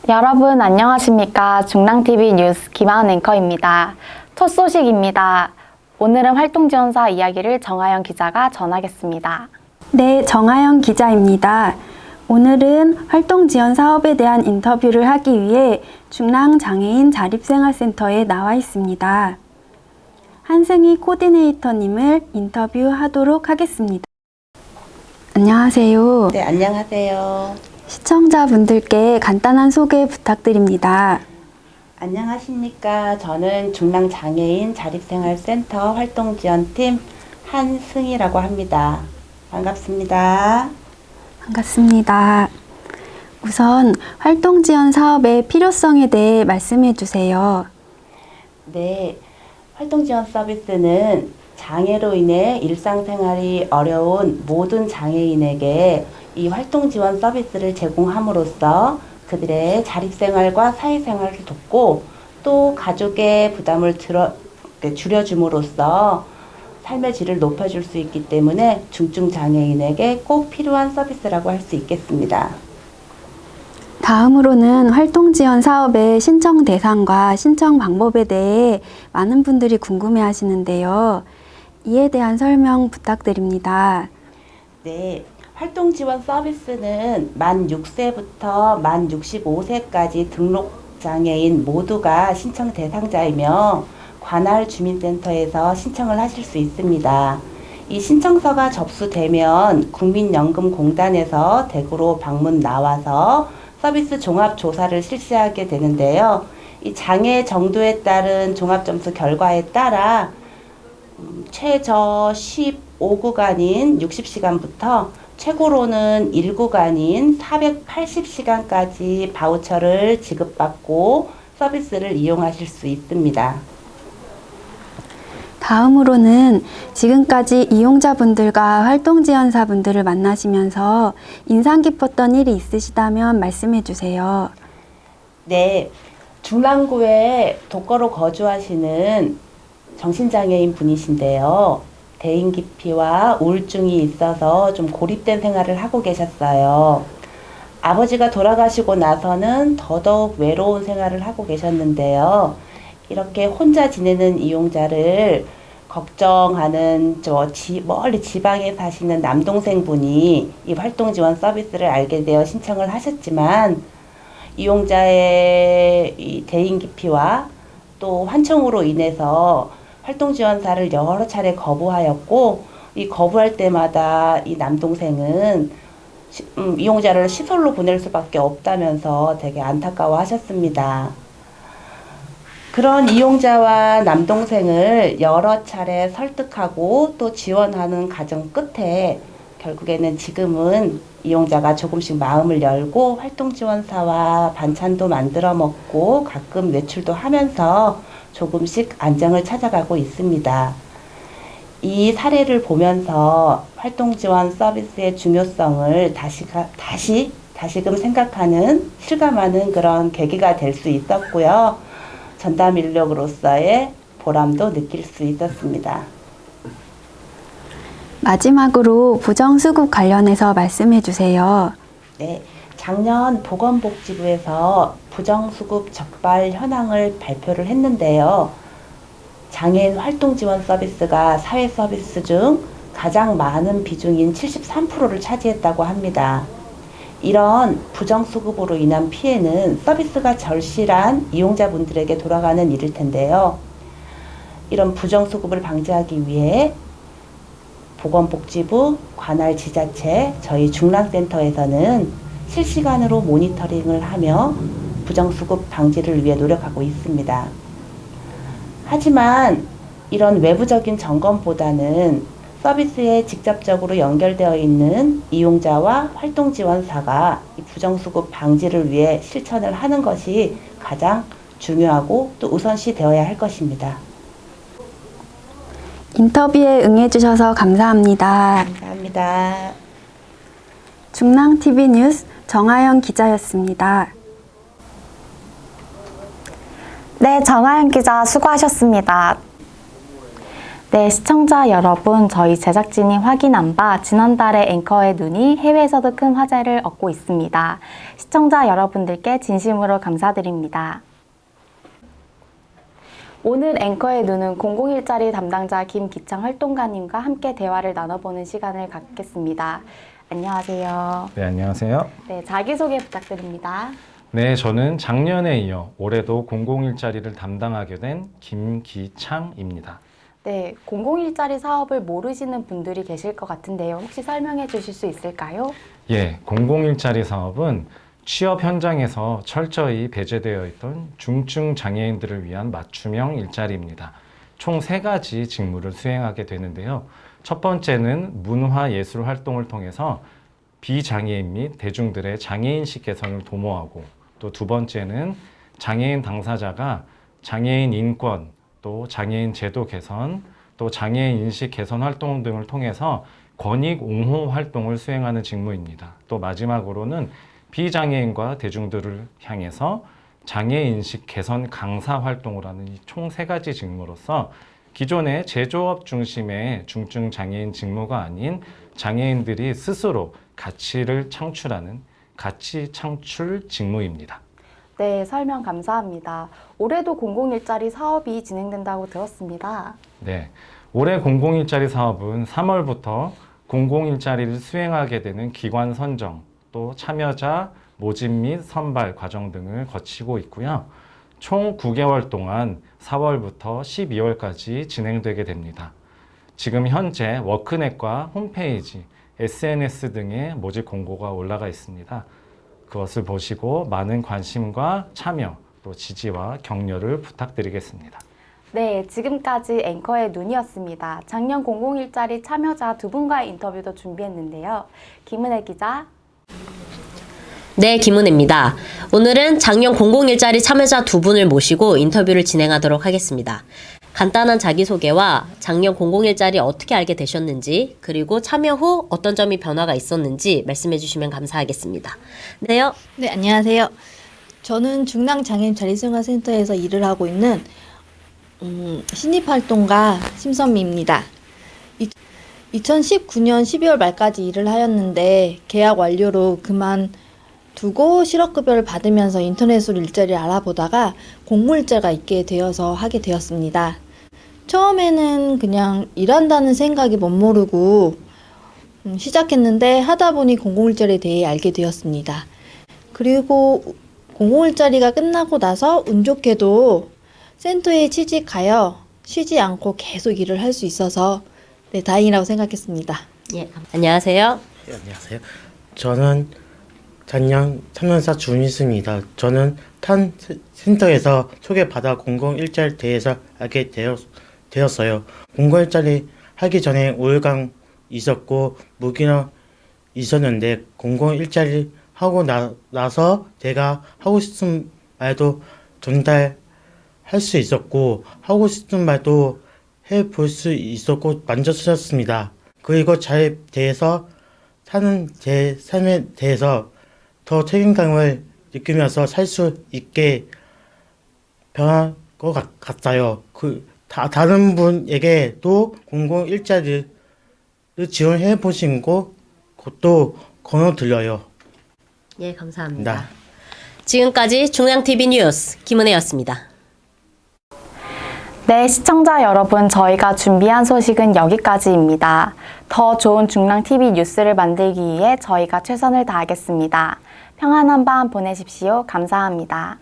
여러분 안녕하십니까? 중랑TV 뉴스 김하은 앵커입니다. 첫 소식입니다. 오늘은 활동지원사 이야기를 정하영 기자가 전하겠습니다. 네, 정하영 기자입니다. 오늘은 활동지원 사업에 대한 인터뷰를 하기 위해 중랑장애인 자립생활센터에 나와 있습니다. 한승희 코디네이터님을 인터뷰하도록 하겠습니다. 안녕하세요. 네, 안녕하세요. 시청자분들께 간단한 소개 부탁드립니다. 안녕하십니까. 저는 중랑장애인 자립생활센터 활동지원팀 한승희라고 합니다. 반갑습니다. 반갑습니다. 우선 활동지원 사업의 필요성에 대해 말씀해 주세요. 네, 활동지원 서비스는 장애로 인해 일상생활이 어려운 모든 장애인에게 이 활동지원 서비스를 제공함으로써 그들의 자립생활과 사회생활을 돕고 또 가족의 부담을 줄여줌으로써 삶의 질을 높여줄 수 있기 때문에 중증장애인에게 꼭 필요한 서비스라고 할 수 있겠습니다. 다음으로는 활동지원 사업의 신청 대상과 신청 방법에 대해 많은 분들이 궁금해 하시는데요. 이에 대한 설명 부탁드립니다. 네, 활동지원 서비스는 만 6세부터 만 65세까지 등록장애인 모두가 신청 대상자이며 관할 주민센터에서 신청을 하실 수 있습니다. 이 신청서가 접수되면 국민연금공단에서 댁으로 방문 나와서 서비스 종합조사를 실시하게 되는데요. 이 장애 정도에 따른 종합점수 결과에 따라 최저 15구간인 60시간부터 최고로는 1구간인 480시간까지 바우처를 지급받고 서비스를 이용하실 수 있습니다. 다음으로는 지금까지 이용자분들과 활동지원사분들을 만나시면서 인상 깊었던 일이 있으시다면 말씀해 주세요. 네, 중랑구에 독거로 거주하시는 정신장애인 분이신데요. 대인기피와 우울증이 있어서 좀 고립된 생활을 하고 계셨어요. 아버지가 돌아가시고 나서는 더더욱 외로운 생활을 하고 계셨는데요. 이렇게 혼자 지내는 이용자를 걱정하는 멀리 지방에 사시는 남동생분이 이 활동지원 서비스를 알게 되어 신청을 하셨지만 이용자의 이 대인기피와 또 환청으로 인해서 활동지원사를 여러 차례 거부하였고 이 거부할 때마다 이 남동생은 이용자를 시설로 보낼 수밖에 없다면서 되게 안타까워 하셨습니다. 그런 이용자와 남동생을 여러 차례 설득하고 또 지원하는 과정 끝에 결국에는 지금은 이용자가 조금씩 마음을 열고 활동지원사와 반찬도 만들어 먹고 가끔 외출도 하면서 조금씩 안정을 찾아가고 있습니다. 이 사례를 보면서 활동지원 서비스의 중요성을 다시금 생각하는, 실감하는 그런 계기가 될 수 있었고요. 전담 인력으로서의 보람도 느낄 수 있었습니다. 마지막으로 부정수급 관련해서 말씀해 주세요. 네, 작년 보건복지부에서 부정수급 적발 현황을 발표를 했는데요. 장애인 활동지원 서비스가 사회 서비스 중 가장 많은 비중인 73%를 차지했다고 합니다. 이런 부정수급으로 인한 피해는 서비스가 절실한 이용자분들에게 돌아가는 일일 텐데요. 이런 부정수급을 방지하기 위해 보건복지부, 관할 지자체, 저희 중랑센터에서는 실시간으로 모니터링을 하며 부정수급 방지를 위해 노력하고 있습니다. 하지만 이런 외부적인 점검보다는 서비스에 직접적으로 연결되어 있는 이용자와 활동지원사가 이 부정수급 방지를 위해 실천을 하는 것이 가장 중요하고 또 우선시 되어야 할 것입니다. 인터뷰에 응해주셔서 감사합니다. 감사합니다. 중랑TV 뉴스 정하영 기자였습니다. 네, 네, 정하연 기자 수고하셨습니다. 네, 시청자 여러분, 저희 제작진이 확인한 바 지난달에 앵커의 눈이 해외에서도 큰 화제를 얻고 있습니다. 시청자 여러분들께 진심으로 감사드립니다. 오늘 앵커의 눈은 001짜리 담당자 김기창 활동가님과 함께 대화를 나눠보는 시간을 갖겠습니다. 안녕하세요. 네, 안녕하세요. 네, 자기소개 부탁드립니다. 네, 저는 작년에 이어 올해도 001짜리를 담당하게 된 김기창입니다. 네, 001짜리 사업을 모르시는 분들이 계실 것 같은데요. 혹시 설명해 주실 수 있을까요? 예, 001짜리 사업은 취업 현장에서 철저히 배제되어 있던 중증 장애인들을 위한 맞춤형 일자리입니다. 총 3가지 직무를 수행하게 되는데요. 첫 번째는 문화예술 활동을 통해서 비장애인 및 대중들의 장애인식 개선을 도모하고, 또 두 번째는 장애인 당사자가 장애인 인권, 또 장애인 제도 개선, 또 장애인 인식 개선 활동 등을 통해서 권익 옹호 활동을 수행하는 직무입니다. 또 마지막으로는 비장애인과 대중들을 향해서 장애인식 개선 강사 활동을 하는 이 총 3가지 직무로서 기존의 제조업 중심의 중증 장애인 직무가 아닌 장애인들이 스스로 가치를 창출하는 가치 창출 직무입니다. 네, 설명 감사합니다. 올해도 001짜리 사업이 진행된다고 들었습니다. 네, 올해 001짜리 사업은 3월부터 001짜리를 수행하게 되는 기관 선정, 또 참여자 모집 및 선발 과정 등을 거치고 있고요. 총 9개월 동안 4월부터 12월까지 진행되게 됩니다. 지금 현재 워크넷과 홈페이지, SNS 등의 모집 공고가 올라가 있습니다. 그것을 보시고 많은 관심과 참여, 또 지지와 격려를 부탁드리겠습니다. 네, 지금까지 앵커의 눈이었습니다. 작년 001짜리 참여자 2분과의 인터뷰도 준비했는데요. 김은혜 기자. 네, 김은혜입니다. 오늘은 작년 001짜리 참여자 2분을 모시고 인터뷰를 진행하도록 하겠습니다. 간단한 자기소개와 작년 001짜리 어떻게 알게 되셨는지, 그리고 참여 후 어떤 점이 변화가 있었는지 말씀해 주시면 감사하겠습니다. 네요. 네, 안녕하세요. 저는 중랑장애인 자립생활센터에서 일을 하고 있는 신입활동가 심선미입니다. 2019년 12월 말까지 일을 하였는데 계약 완료로 그만두고 실업급여를 받으면서 인터넷으로 일자리를 알아보다가 공모일자가 있게 되어서 하게 되었습니다. 처음에는 그냥 일한다는 생각이 멋모르고 시작했는데 하다 보니 공공일자리에 대해 알게 되었습니다. 그리고 공공일자리가 끝나고 나서 운 좋게도 센터에 취직하여 쉬지 않고 계속 일을 할 수 있어서 네, 다행이라고 생각했습니다. 예, 안녕하세요. 네, 안녕하세요. 저는 작년 3년차 준희수입니다. 저는 탄 센터에서 소개받아 001짜리 대해서 알게 되었어요. 001짜리 하기 전에 우울감 있었고 무기력 있었는데 001짜리 하고 나서 제가 하고 싶은 말도 전달할 수 있었고 하고 싶은 말도 해볼 수 있었고 만족스럽습니다. 그리고 잘 대해서 사는 제 삶에 대해서 더 책임감을 느끼면서 살 수 있게 변한 것 같아요. 다른 분에게도 001짜리를 지원해 보신 것도 권유드려요. 예, 감사합니다. 지금까지 중앙TV 뉴스 김은혜였습니다. 네, 시청자 여러분, 저희가 준비한 소식은 여기까지입니다. 더 좋은 중랑TV 뉴스를 만들기 위해 저희가 최선을 다하겠습니다. 평안한 밤 보내십시오. 감사합니다.